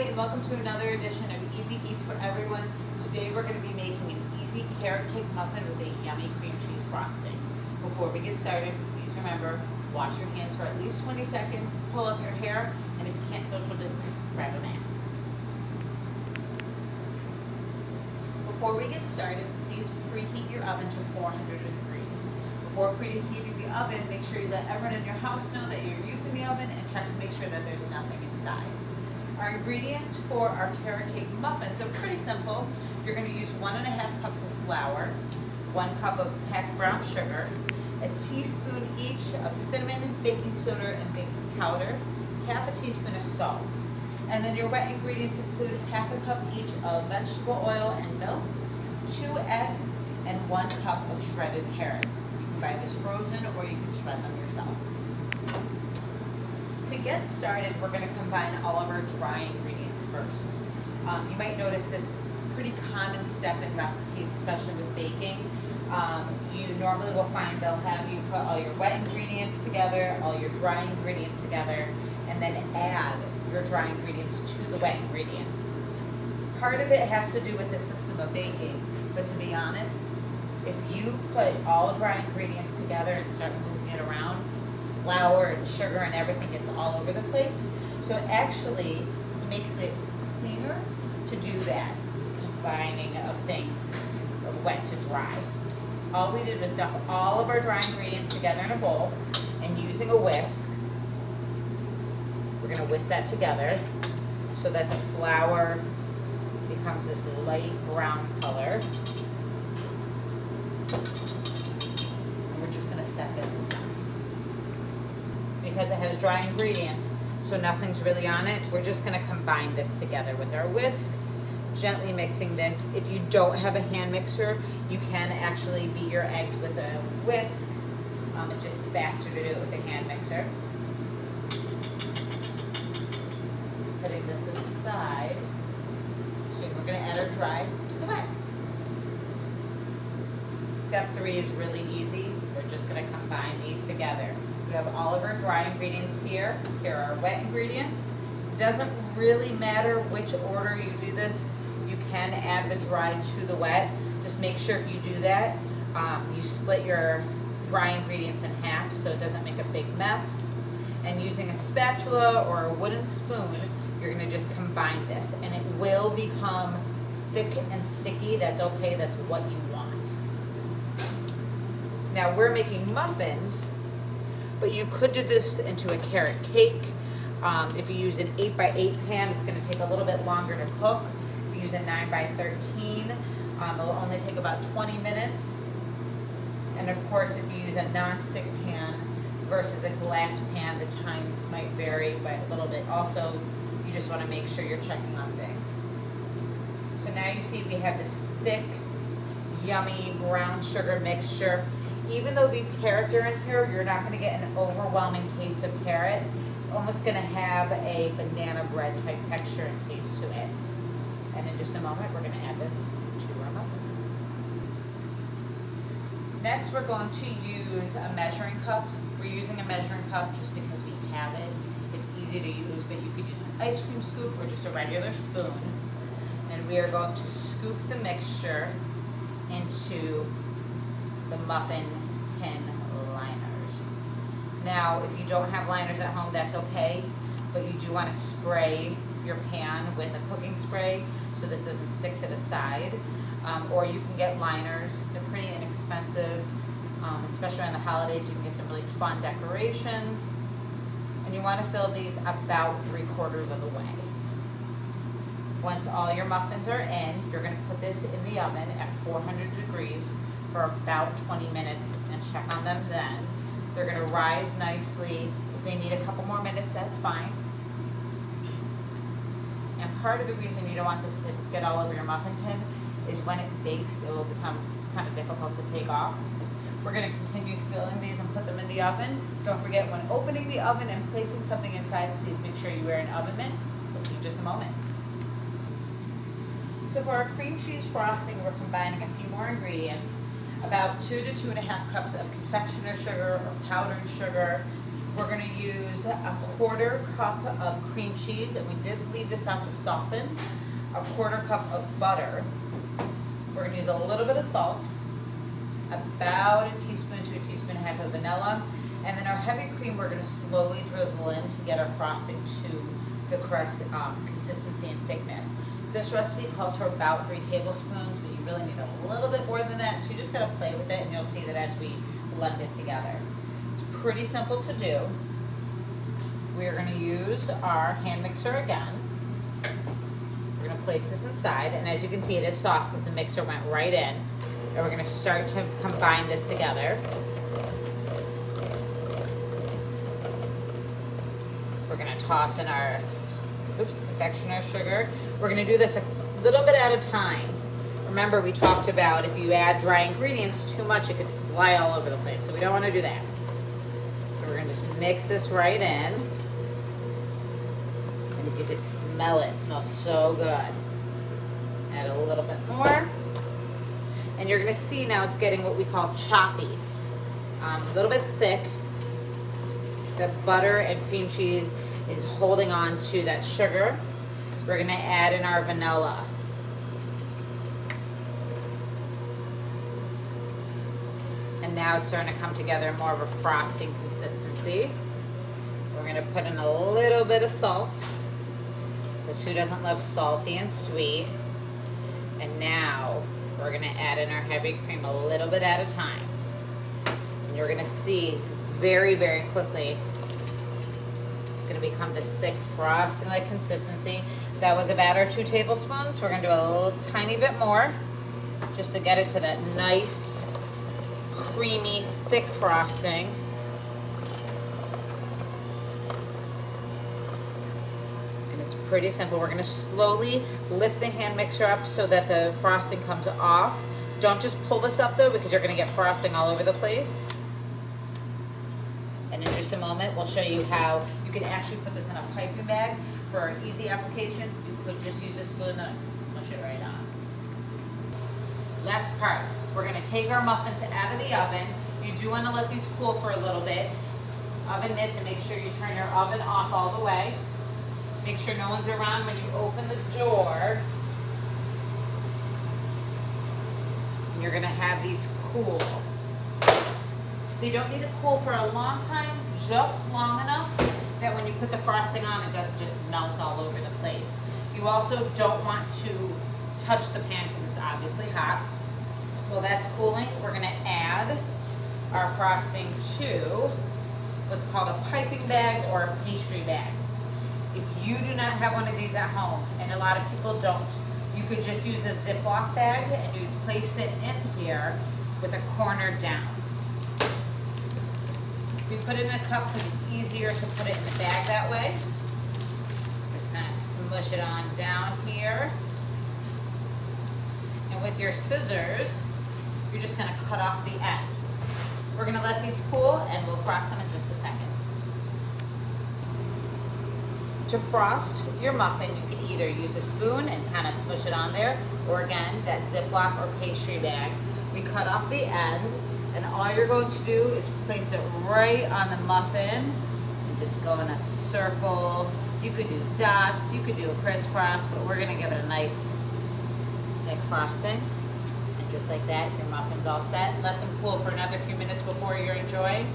Hi, and welcome to another edition of Easy Eats for Everyone. Today we're going to be making an easy carrot cake muffin with a yummy cream cheese frosting. Before we get started, please remember, wash your hands for at least 20 seconds, pull up your hair, and if you can't social distance, grab a mask. Before we get started, please preheat your oven to 400 degrees. Before preheating the oven, make sure you let everyone in your house know that you're using the oven and check to make sure that there's nothing inside. Our ingredients for our carrot cake muffins are pretty simple. You're going to use 1.5 cups of flour, 1 cup of packed brown sugar, a teaspoon each of cinnamon, baking soda, and baking powder, half a teaspoon of salt. And then your wet ingredients include half a cup each of vegetable oil and milk, 2 eggs, and 1 cup of shredded carrots. You can buy this frozen or you can shred them yourself. To get started, we're going to combine all of our dry ingredients first. You might notice this pretty common step in recipes, especially with baking. You normally will find they'll have you put all your wet ingredients together, all your dry ingredients together, and then add your dry ingredients to the wet ingredients. Part of it has to do with the system of baking, but to be honest, if you put all dry ingredients together and start moving it around, flour and sugar and everything gets all over the place. So it actually makes it cleaner to do that combining of things, of wet to dry. All we did was dump all of our dry ingredients together in a bowl, and using a whisk, we're going to whisk that together so that the flour becomes this light brown color. And we're just going to set this aside. Because it has dry ingredients, so nothing's really on it, we're just going to combine this together with our whisk, gently mixing this. If you don't have a hand mixer, you can actually beat your eggs with a whisk. It's just faster to do it with a hand mixer. Putting this aside. So we're going to add our dry to the wet. Step 3 is really easy. We're just going to combine these together. We have all of our dry ingredients here. Here are our wet ingredients. It doesn't really matter which order you do this. You can add the dry to the wet. Just make sure if you do that, you split your dry ingredients in half so it doesn't make a big mess. And using a spatula or a wooden spoon, you're going to just combine this. And it will become thick and sticky. That's okay. That's what you want. Now we're making muffins, but you could do this into a carrot cake. If you use an 8x8 pan, it's going to take a little bit longer to cook. If you use a 9x13, it'll only take about 20 minutes. And of course, if you use a non-stick pan versus a glass pan, the times might vary by a little bit. Also, you just want to make sure you're checking on things. So now you see we have this thick, yummy brown sugar mixture. Even though these carrots are in here, you're not going to get an overwhelming taste of carrot. It's almost going to have a banana bread type texture and taste to it. And in just a moment, we're going to add this to our muffins. Next, we're going to use a measuring cup. We're using a measuring cup just because we have it. It's easy to use, but you could use an ice cream scoop or just a regular spoon. And we are going to scoop the mixture into the Muffin Tin liners. Now, if you don't have liners at home, that's okay, but you do want to spray your pan with a cooking spray so this doesn't stick to the side. Or you can get liners. They're pretty inexpensive, especially on the holidays. You can get some really fun decorations. And you want to fill these about 3/4 of the way. Once all your muffins are in, you're going to put this in the oven at 400 degrees for about 20 minutes and check on them then. They're going to rise nicely. If they need a couple more minutes, that's fine. And part of the reason you don't want this to get all over your muffin tin is when it bakes, it will become kind of difficult to take off. We're going to continue filling these and put them in the oven. Don't forget, when opening the oven and placing something inside, please make sure you wear an oven mitt. We'll see you in just a moment. So for our cream cheese frosting, we're combining a few more ingredients. About 2 to 2.5 cups of confectioner sugar or powdered sugar, We're gonna use a 1/4 cup of cream cheese, and we did leave this out to soften. A 1/4 cup of butter. We're gonna use a little bit of salt, about a teaspoon to a teaspoon and a half of vanilla, and then our heavy cream we're gonna slowly drizzle in to get our frosting to the correct consistency and thickness. This recipe calls for about 3 tablespoons, but you really need a little bit more than that, so you just gotta play with it, and you'll see that as we blend it together. It's pretty simple to do. We're gonna use our hand mixer again. We're gonna place this inside, and as you can see, it is soft because the mixer went right in. And we're gonna start to combine this together. We're gonna toss in our confectioner sugar. We're gonna do this a little bit at a time. Remember, we talked about if you add dry ingredients too much, it could fly all over the place. So we don't wanna do that. So we're gonna just mix this right in. And if you could smell it, it smells so good. Add a little bit more. And you're gonna see now it's getting what we call choppy. A little bit thick. The butter and cream cheese is holding on to that sugar. We're gonna add in our vanilla. And now it's starting to come together more of a frosting consistency. We're gonna put in a little bit of salt, because who doesn't love salty and sweet? And now we're gonna add in our heavy cream a little bit at a time. And you're gonna see very, very quickly it's gonna become this thick frosting-like consistency. That was about our 2 tablespoons. We're gonna do a little tiny bit more just to get it to that nice, creamy, thick frosting. And it's pretty simple. We're gonna slowly lift the hand mixer up so that the frosting comes off. Don't just pull this up though, because you're gonna get frosting all over the place. And in just a moment, we'll show you how you can actually put this in a piping bag for easy application. You could just use a spoon and smush it right on. Last part, we're gonna take our muffins out of the oven. You do wanna let these cool for a little bit. Oven mitts, and make sure you turn your oven off all the way. Make sure no one's around when you open the door. And you're gonna have these cool. They don't need to cool for a long time, just long enough that when you put the frosting on, it doesn't just melt all over the place. You also don't want to touch the pan because it's obviously hot. While that's cooling, we're gonna add our frosting to what's called a piping bag or a pastry bag. If you do not have one of these at home, and a lot of people don't, you could just use a Ziploc bag and you'd place it in here with a corner down. We put it in a cup because it's easier to put it in the bag that way. Just kind of smush it on down here. And with your scissors, you're just gonna cut off the end. We're gonna let these cool and we'll frost them in just a second. To frost your muffin, you can either use a spoon and kind of smush it on there, or again, that Ziploc or pastry bag. We cut off the end, and all you're going to do is place it right on the muffin and just go in a circle. You could do dots, you could do a crisscross, but we're gonna give it a nice thick frosting. And just like that, your muffin's all set. Let them cool for another few minutes before you enjoy.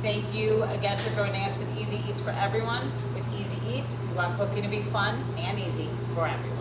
Thank you again for joining us with Easy Eats for Everyone. With Easy Eats, we want cooking to be fun and easy for everyone.